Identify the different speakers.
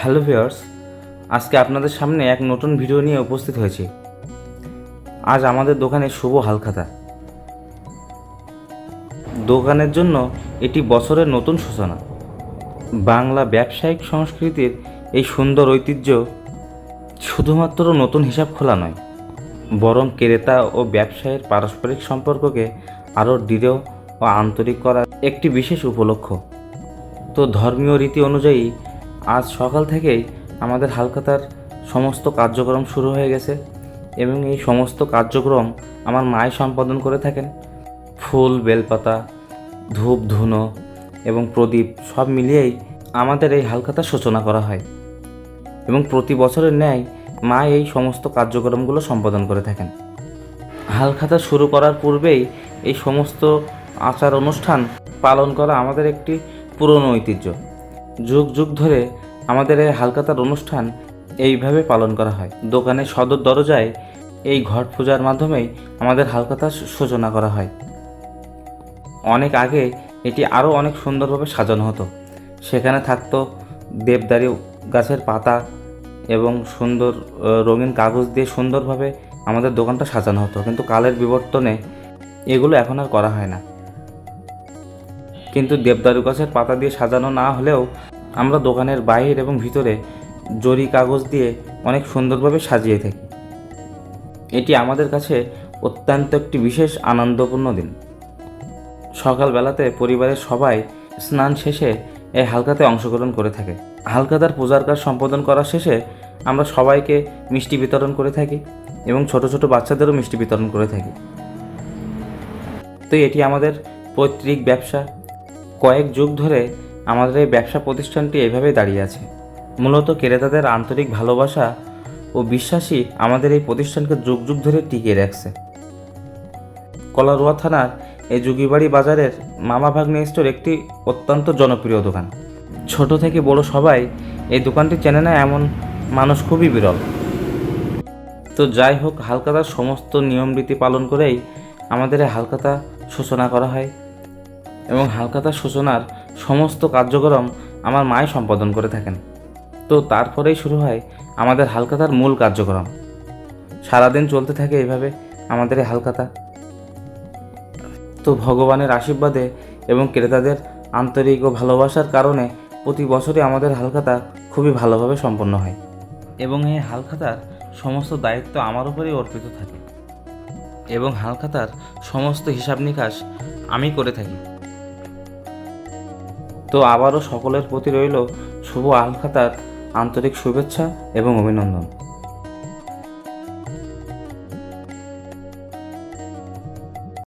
Speaker 1: Hello viewers, আজকে আপনাদের সামনে এক নতুন ভিডিও নিয়ে উপস্থিত হয়েছি। আজ আমাদের দোকানে শুভ হালখাতা। দোকানের জন্য এটি বছরের নতুন সূচনা। বাংলা ব্যবসায়িক সংস্কৃতির এই সুন্দর ঐতিহ্য শুধুমাত্র নতুন হিসাব খোলা নয়, বরং ক্রেতা ও ব্যবসায়ীর পারস্পরিক সম্পর্ককে আরও দৃঢ় ও আন্তরিক করার একটি বিশেষ উপলক্ষ। তো ধর্মীয় রীতি অনুযায়ী আজ সকাল থেকেই আমাদের হালখাতার সমস্ত কার্যক্রম শুরু হয়ে গেছে এবং এই সমস্ত কার্যক্রম আমার মাই সম্পাদন করে থাকেন। ফুল, বেলপাতা, ধূপ, ধুনো এবং প্রদীপ সব মিলিয়েই আমাদের এই হালখাতার সূচনা করা হয় এবং প্রতি বছরের ন্যায় মা এই সমস্ত কার্যক্রমগুলো সম্পাদন করে থাকেন। হালখাতা শুরু করার পূর্বেই এই সমস্ত আচার অনুষ্ঠান পালন করা আমাদের একটি পুরনো ঐতিহ্য। যুগ যুগ ধরে আমাদের এই হালখাতার অনুষ্ঠান এইভাবে পালন করা হয়। দোকানের সদর দরজায় এই ঘট পূজার মাধ্যমেই আমাদের হালখাতার সূচনা করা হয়। অনেক আগে এটি আরও অনেক সুন্দরভাবে সাজানো হতো। সেখানে থাকতো দেবদারি গাছের পাতা এবং সুন্দর রঙিন কাগজ দিয়ে সুন্দরভাবে আমাদের দোকানটা সাজানো হতো, কিন্তু কালের বিবর্তনে এগুলো এখন আর করা হয় না। কিন্তু দেবদারু গাছের পাতা দিয়ে সাজানো না হলেও আমরা দোকানের বাইরে এবং ভিতরে জরি কাগজ দিয়ে অনেক সুন্দরভাবে সাজিয়ে থাকি। এটি আমাদের কাছে অত্যন্ত একটি বিশেষ আনন্দপূর্ণ দিন। সকালবেলাতে পরিবারের সবাই স্নান শেষে এই হালখাতে অংশগ্রহণ করে থাকে। হালখাতার পূজার কাজ সম্পাদন করার শেষে আমরা সবাইকে মিষ্টি বিতরণ করে থাকি এবং ছোট ছোট বাচ্চাদেরও মিষ্টি বিতরণ করে থাকি। তো এটি আমাদের পৈতৃক ব্যবসা। কয়েক যুগ ধরে আমাদের এই ব্যবসা প্রতিষ্ঠানটি এভাবেই দাঁড়িয়ে আছে। মূলত ক্রেতাদের আন্তরিক ভালোবাসা ও বিশ্বাসই আমাদের এই প্রতিষ্ঠানকে যুগ যুগ ধরে টিকিয়ে রাখছে। কলারোয়া থানার এই যুগিবাড়ি বাজারের মামা ভাগ্নে স্টোর একটি অত্যন্ত জনপ্রিয় দোকান। ছোট থেকে বড় সবাই এই দোকানটি চেনে না এমন মানুষ খুবই বিরল। তো যাই হোক, হালখাতার সমস্ত নিয়ম রীতি পালন করেই আমাদের এই হালখাতা সূচনা করা হয় এবং হালখাতার সূচনার সমস্ত কার্যক্রম আমার মাই সম্পাদন করে থাকেন। তো তারপরেই শুরু হয় আমাদের হালখাতার মূল কার্যক্রম। সারাদিন চলতে থাকে এভাবে আমাদের এই হালখাতা। তো ভগবানের আশীর্বাদে এবং ক্রেতাদের আন্তরিক ও ভালোবাসার কারণে প্রতি বছরই আমাদের হালখাতা খুবই ভালোভাবে সম্পন্ন হয় এবং এই হালখাতার সমস্ত দায়িত্ব আমার উপরেই অর্পিত থাকে এবং হালখাতার সমস্ত হিসাব নিকাশ আমি করে থাকি। তো আবারও সকলের প্রতি রইল শুভ হালখাতার আন্তরিক শুভেচ্ছা এবং অভিনন্দন।